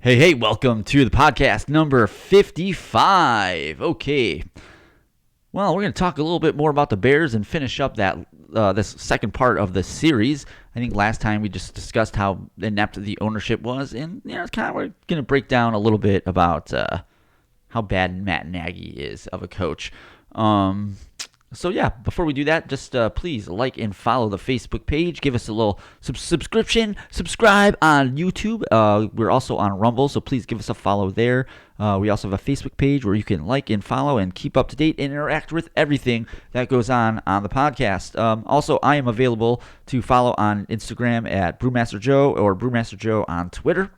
Hey, welcome to the podcast number 55. Okay. Well, we're going to talk a little bit more about the Bears and finish up that this second part of the series. I think last time we just discussed how inept the ownership was, and it's kind of we're going to break down a little bit about how bad Matt Nagy is of a coach. So yeah, before we do that, just please like and follow the Facebook page. Give us a little subscription. Subscribe on YouTube. We're also on Rumble, so please give us a follow there. We also have a Facebook page where you can like and follow and keep up to date and interact with everything that goes on the podcast. Also, I am available to follow on Instagram at Brewmaster Joe or Brewmaster Joe on Twitter.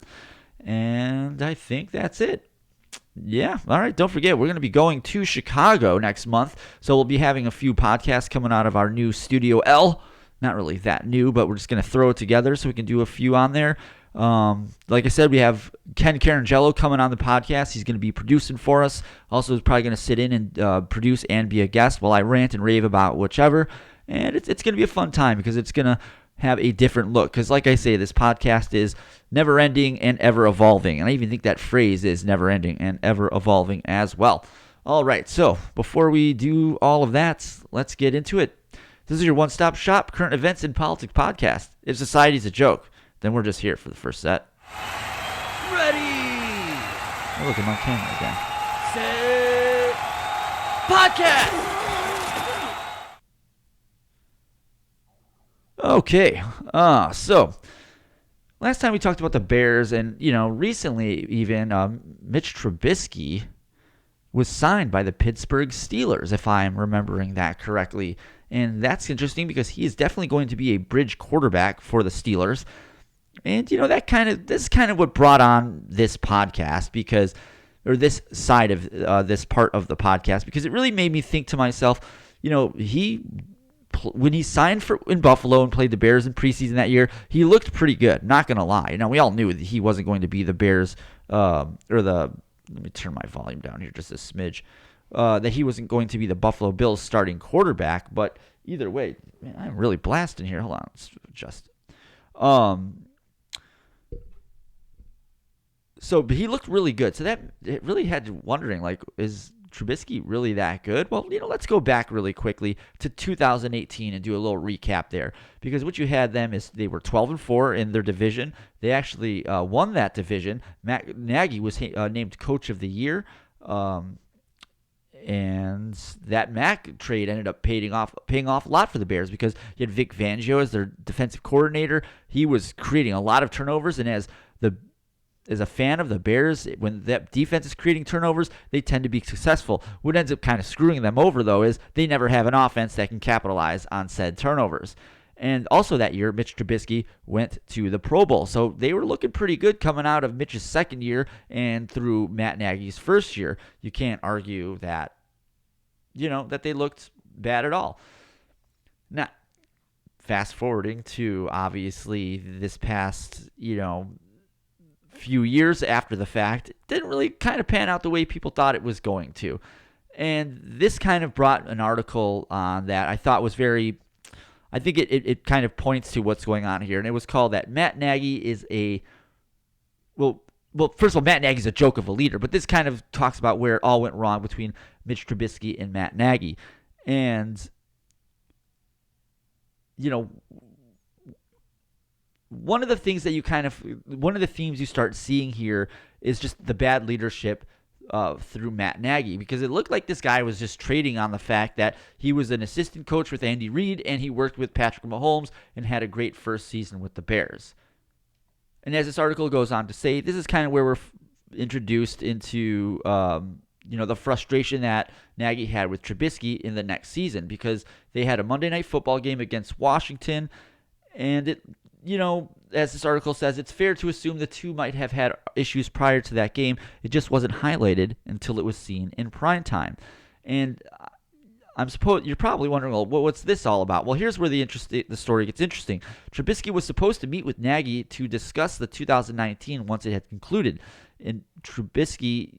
And I think that's it. Yeah, all right. Don't forget, we're going to be going to Chicago next month, so we'll be having a few podcasts coming out of our new Studio L. Not really that new, but we're just going to throw it together so we can do a few on there. Like I said, we have Ken Carangello coming on the podcast. He's going to be producing for us. Also, he's probably going to sit in and produce and be a guest while I rant and rave about whichever. And it's going to be a fun time because it's going to have a different look. Because like I say, this podcast is never ending and ever evolving. And I even think that phrase is never ending and ever evolving as well. All right, so before we do all of that, let's get into it. This is your one-stop shop current events and politics podcast. If society's a joke, then we're just here for the first set. Ready! Oh, look, I'm on camera again. Set! Podcast! Okay, so last time we talked about the Bears, and recently even Mitch Trubisky was signed by the Pittsburgh Steelers, if I'm remembering that correctly. And that's interesting because he is definitely going to be a bridge quarterback for the Steelers. And this is kind of what brought on this podcast or this side of this part of the podcast, because it really made me think to myself, when he signed in Buffalo and played the Bears in preseason that year, he looked pretty good. Not going to lie. We all knew that he wasn't going to be the Bears let me turn my volume down here just a smidge. That he wasn't going to be the Buffalo Bills starting quarterback. But either way, man, I'm really blasting here. Hold on. Let's adjust it. So he looked really good. So that it really had you wondering, is Trubisky really that good? Well, let's go back really quickly to 2018 and do a little recap there, because what you had them is they were 12-4 in their division. They actually won that division. Matt Nagy was named Coach of the Year, and that Mac trade ended up paying off a lot for the Bears, because you had Vic Fangio as their defensive coordinator. He was creating a lot of turnovers, and as a fan of the Bears, when that defense is creating turnovers, they tend to be successful. What ends up kind of screwing them over, though, is they never have an offense that can capitalize on said turnovers. And also that year, Mitch Trubisky went to the Pro Bowl. So they were looking pretty good coming out of Mitch's second year and through Matt Nagy's first year. You can't argue that, that they looked bad at all. Now, fast forwarding to obviously this past, few years after the fact, it didn't really kind of pan out the way people thought it was going to. And this kind of brought an article on that I thought was I think it kind of points to what's going on here. And it was called that Matt Nagy is well, first of all, Matt Nagy is a joke of a leader, but this kind of talks about where it all went wrong between Mitch Trubisky and Matt Nagy. And, one of the themes you start seeing here is just the bad leadership through Matt Nagy, because it looked like this guy was just trading on the fact that he was an assistant coach with Andy Reid and he worked with Patrick Mahomes and had a great first season with the Bears. And as this article goes on to say, this is kind of where we're introduced into the frustration that Nagy had with Trubisky in the next season, because they had a Monday Night Football game against Washington, and it, as this article says, it's fair to assume the two might have had issues prior to that game. It just wasn't highlighted until it was seen in prime time. And you're probably wondering, well, what's this all about? Well, here's where the story gets interesting. Trubisky was supposed to meet with Nagy to discuss the 2019 once it had concluded. And Trubisky,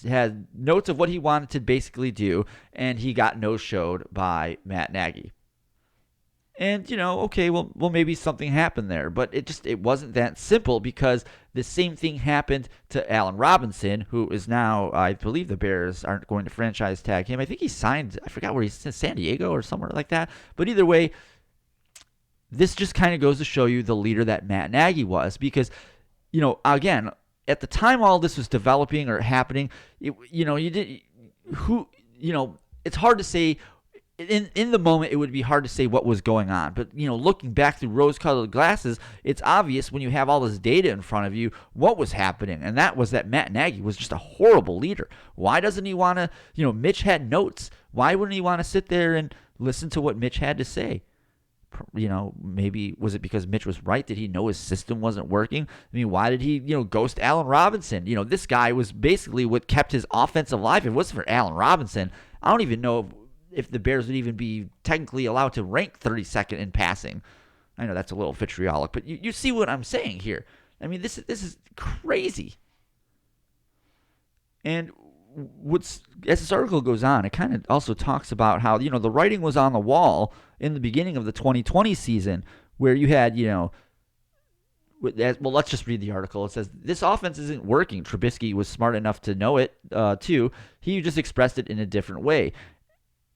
had notes of what he wanted to basically do, and he got no-showed by Matt Nagy. And, okay, well, maybe something happened there. But it wasn't that simple, because the same thing happened to Allen Robinson, who is now, I believe the Bears aren't going to franchise tag him. I think he signed, I forgot where he's in, San Diego or somewhere like that. But either way, this just kind of goes to show you the leader that Matt Nagy was. Because, again, at the time all this was developing or happening, it's hard to say. In the moment, it would be hard to say what was going on. But, looking back through rose-colored glasses, it's obvious when you have all this data in front of you what was happening. And that was that Matt Nagy was just a horrible leader. Why doesn't he want to, Mitch had notes. Why wouldn't he want to sit there and listen to what Mitch had to say? Maybe was it because Mitch was right? Did he know his system wasn't working? I mean, why did he, ghost Allen Robinson? This guy was basically what kept his offense alive. If it wasn't for Allen Robinson, I don't even know if the Bears would even be technically allowed to rank 32nd in passing. I know that's a little vitriolic, but you see what I'm saying here. I mean, this is crazy. And as this article goes on, it kind of also talks about how, the writing was on the wall in the beginning of the 2020 season, where you had, well, let's just read the article. It says, this offense isn't working. Trubisky was smart enough to know it, too. He just expressed it in a different way.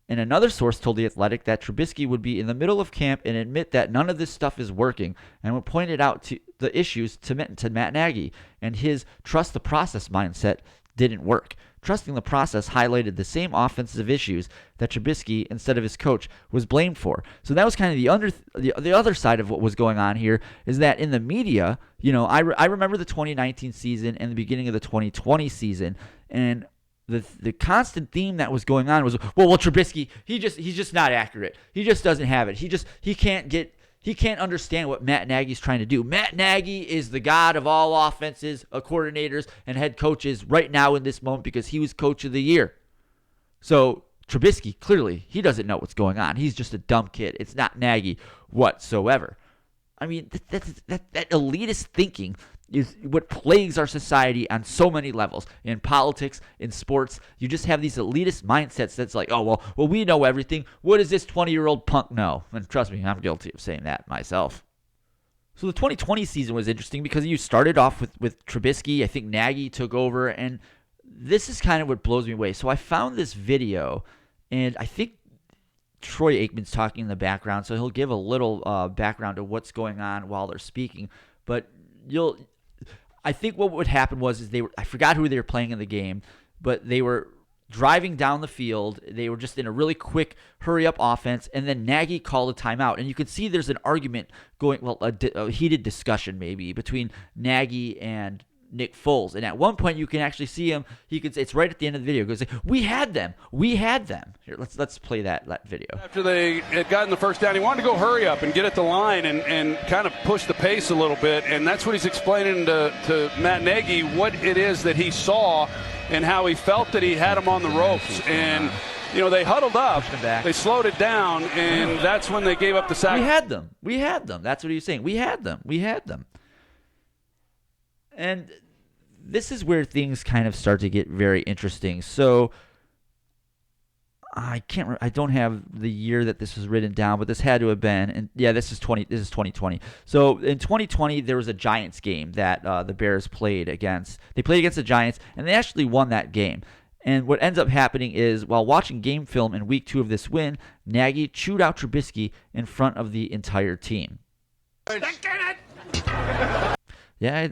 And another source told The Athletic that Trubisky would be in the middle of camp and admit that none of this stuff is working, and would point it out to the issues to Matt Nagy, and his trust the process mindset didn't work. Trusting the process highlighted the same offensive issues that Trubisky, instead of his coach, was blamed for. So that was kind of the other side of what was going on here, is that in the media, I remember the 2019 season and the beginning of the 2020 season, and the constant theme that was going on was, well, Trubisky, he's just not accurate. He just doesn't have it. He can't understand what Matt Nagy's trying to do. Matt Nagy is the god of all offenses, coordinators, and head coaches right now in this moment, because he was coach of the year. So Trubisky, clearly, he doesn't know what's going on. He's just a dumb kid. It's not Nagy whatsoever. I mean, that elitist thinking is what plagues our society on so many levels. In politics, in sports, you just have these elitist mindsets that's like, oh, well, we know everything. What does this 20-year-old punk know? And trust me, I'm guilty of saying that myself. So the 2020 season was interesting because you started off with Trubisky. I think Nagy took over, and this is kind of what blows me away. So I found this video, and I think Troy Aikman's talking in the background, so he'll give a little background to what's going on while they're speaking. But I think what would happen was I forgot who they were playing in the game, but they were driving down the field. They were just in a really quick hurry-up offense, and then Nagy called a timeout. And you can see there's an argument going, a heated discussion maybe between Nagy and Nick Foles. And at one point, you can actually see him. It's right at the end of the video. He goes, "We had them. Here, let's play that video. After they had gotten the first down, he wanted to go hurry up and get at the line and kind of push the pace a little bit. And that's what he's explaining to Matt Nagy, what it is that he saw and how he felt that he had him on the ropes. And they huddled up, they slowed it down, and that's when they gave up the sack. We had them. That's what he was saying. We had them. And this is where things kind of start to get very interesting. So I don't have the year that this was written down, but this had to have been, and yeah, this is 2020. So in 2020, there was a Giants game that the Bears played against. They played against the Giants, and they actually won that game. And what ends up happening is, while watching game film in week 2 of this win, Nagy chewed out Trubisky in front of the entire team. Yeah,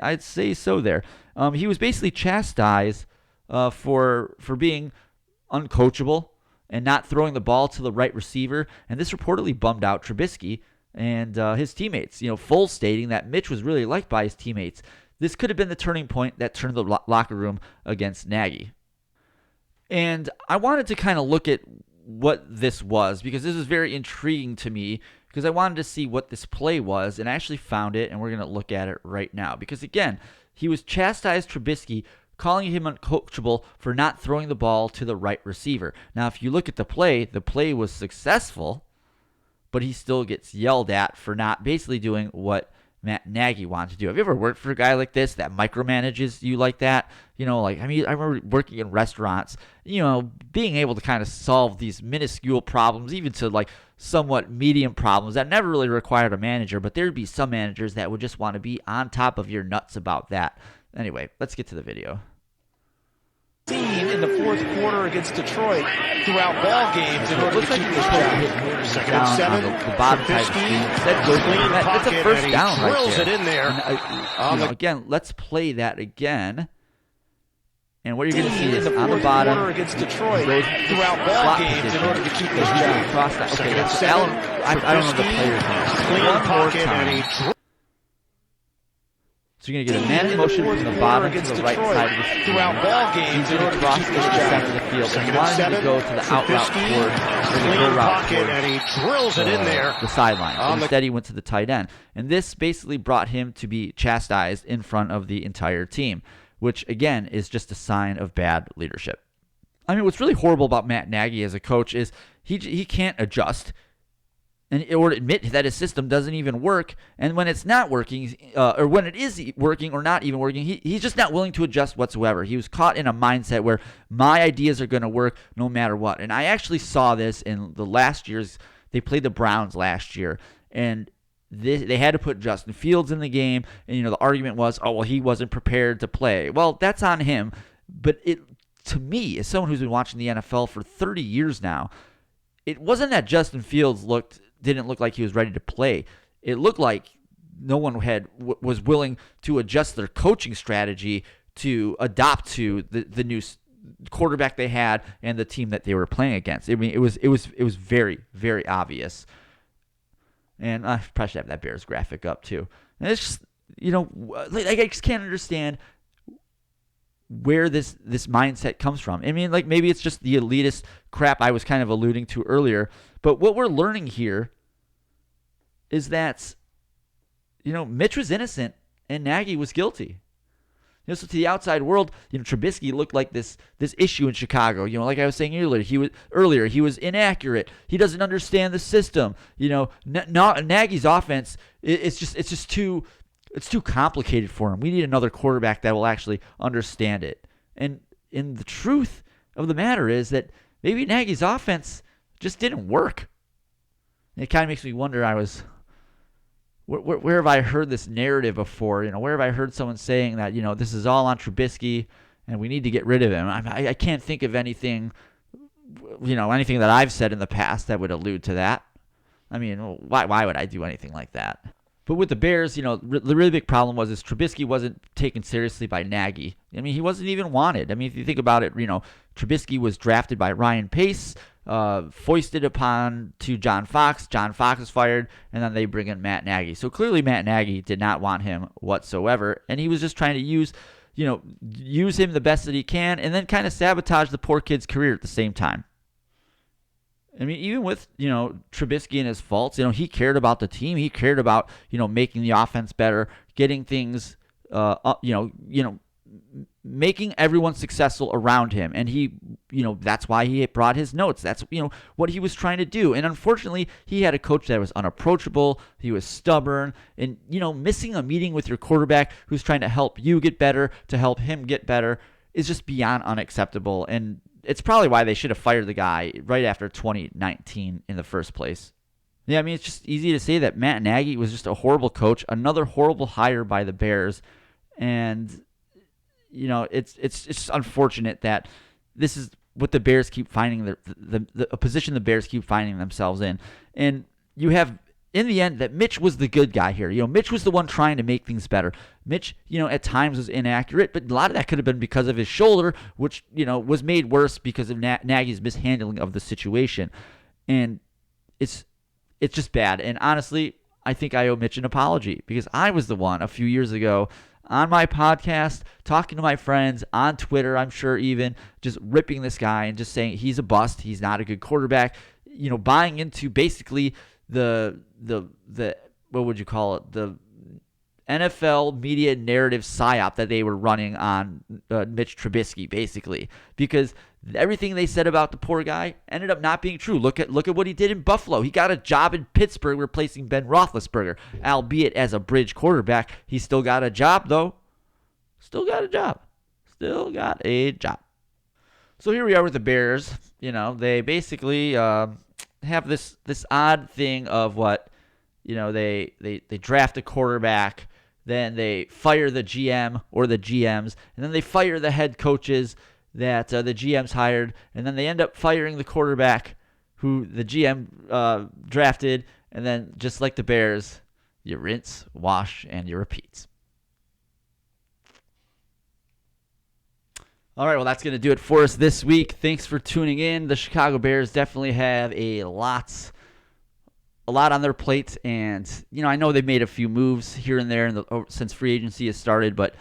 I'd say so there. He was basically chastised for being uncoachable and not throwing the ball to the right receiver, and this reportedly bummed out Trubisky and his teammates. Foles stating that Mitch was really liked by his teammates. This could have been the turning point that turned the locker room against Nagy. And I wanted to kind of look at what this was, because this was very intriguing to me, because I wanted to see what this play was, and I actually found it, and we're going to look at it right now. Because again, he was chastised Trubisky, calling him uncoachable for not throwing the ball to the right receiver. Now, if you look at the play was successful, but he still gets yelled at for not basically doing what Matt Nagy wanted to do. Have you ever worked for a guy like this that micromanages you like that? I remember working in restaurants, being able to kind of solve these minuscule problems, even to like somewhat medium problems that never really required a manager, but there'd be some managers that would just want to be on top of your nuts about that. Anyway, let's get to the video. In the fourth quarter against Detroit throughout ball games in order to keep this job. Second and 7. The bottom side of the screen. That's a first down right there. It in there. And, again, let's play that again. And what you're going to see is on the bottom against Detroit throughout ball games in order to keep this job. Across that. Okay, that's Allen. I don't know the player's name. One more time. So you're going to get a man in motion from the bottom to the right side of the field. Throughout ball games He's going to cross to the center of the field. And he wanted to go to the out route toward the go route and he drills it in there. The sideline. Instead, he went to the tight end. And this basically brought him to be chastised in front of the entire team, which, again, is just a sign of bad leadership. I mean, what's really horrible about Matt Nagy as a coach is he can't adjust or admit that his system doesn't even work. And when it's not working, or when it is working or not even working, he's just not willing to adjust whatsoever. He was caught in a mindset where my ideas are going to work no matter what. And I actually saw this in the last year's. They played the Browns last year, and they had to put Justin Fields in the game. And the argument was, oh well, he wasn't prepared to play. Well, that's on him. But to me, as someone who's been watching the NFL for 30 years now, it wasn't that Justin Fields didn't look like he was ready to play. It looked like no one was willing to adjust their coaching strategy to adapt to the new quarterback they had and the team that they were playing against. I mean, it was very, very obvious. And I probably should have that Bears graphic up too. And it's just, I just can't understand where this mindset comes from. I mean, like maybe it's just the elitist crap I was kind of alluding to earlier. But what we're learning here is that, Mitch was innocent and Nagy was guilty. So to the outside world, Trubisky looked like this issue in Chicago. Like I was saying earlier, he was inaccurate. He doesn't understand the system. Nagy's offense, it's just too complicated for him. We need another quarterback that will actually understand it. And the truth of the matter is that maybe Nagy's offense just didn't work. And it kind of makes me wonder. Where have I heard this narrative before? Where have I heard someone saying that this is all on Trubisky and we need to get rid of him? I can't think of anything that I've said in the past that would allude to that. I mean, why would I do anything like that? But with the Bears, the really big problem was Trubisky wasn't taken seriously by Nagy. I mean, he wasn't even wanted. I mean, if you think about it, Trubisky was drafted by Ryan Pace, foisted upon to John Fox. John Fox was fired, and then they bring in Matt Nagy. So clearly Matt Nagy did not want him whatsoever, and he was just trying to use him the best that he can, and then kind of sabotage the poor kid's career at the same time. I mean, even with, Trubisky and his faults, he cared about the team. He cared about, making the offense better, getting things, making everyone successful around him. And he, that's why he brought his notes. That's, what he was trying to do. And unfortunately, he had a coach that was unapproachable. He was stubborn. And, missing a meeting with your quarterback who's trying to help you get better, to help him get better, is just beyond unacceptable. And it's probably why they should have fired the guy right after 2019 in the first place. Yeah, I mean, it's just easy to say that Matt Nagy was just a horrible coach, another horrible hire by the Bears. And, it's just unfortunate that this is what the Bears keep finding, the position the Bears keep finding themselves in. And you have, in the end, that Mitch was the good guy here. Mitch was the one trying to make things better. Mitch, at times was inaccurate, but a lot of that could have been because of his shoulder, which, was made worse because of Nagy's mishandling of the situation. And it's just bad. And honestly, I think I owe Mitch an apology because I was the one a few years ago on my podcast, talking to my friends on Twitter, I'm sure even, just ripping this guy and just saying he's a bust, he's not a good quarterback, buying into basically the what would you call it, the NFL media narrative psyop that they were running on Mitch Trubisky, basically, because everything they said about the poor guy ended up not being true. Look at what he did in Buffalo. He got a job in Pittsburgh replacing Ben Roethlisberger, albeit as a bridge quarterback. He still got a job, though. Still got a job. So here we are with the Bears. They basically have this odd thing of what, they draft a quarterback, then they fire the GM or the GMs, and then they fire the head coaches that the GMs hired, and then they end up firing the quarterback who the GM drafted, and then just like the Bears, you rinse, wash, and you repeat. All right, well, that's going to do it for us this week. Thanks for tuning in. The Chicago Bears definitely have a lot on their plate, and I know they've made a few moves here and there since free agency has started, but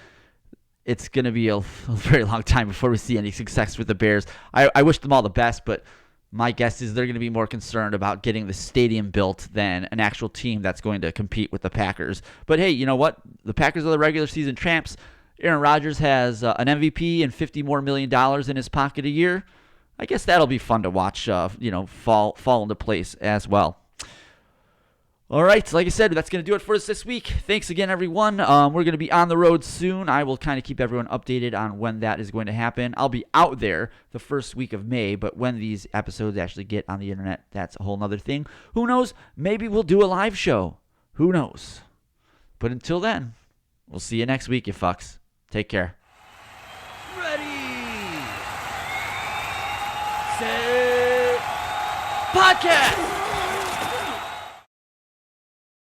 it's going to be a very long time before we see any success with the Bears. I wish them all the best, but my guess is they're going to be more concerned about getting the stadium built than an actual team that's going to compete with the Packers. But hey, you know what? The Packers are the regular season champs. Aaron Rodgers has an MVP and $50 more million in his pocket a year. I guess that'll be fun to watch, fall into place as well. All right, like I said, that's going to do it for us this week. Thanks again, everyone. We're going to be on the road soon. I will kind of keep everyone updated on when that is going to happen. I'll be out there the first week of May, but when these episodes actually get on the internet, that's a whole nother thing. Who knows? Maybe we'll do a live show. Who knows? But until then, we'll see you next week, you fucks. Take care. Ready, set, podcast.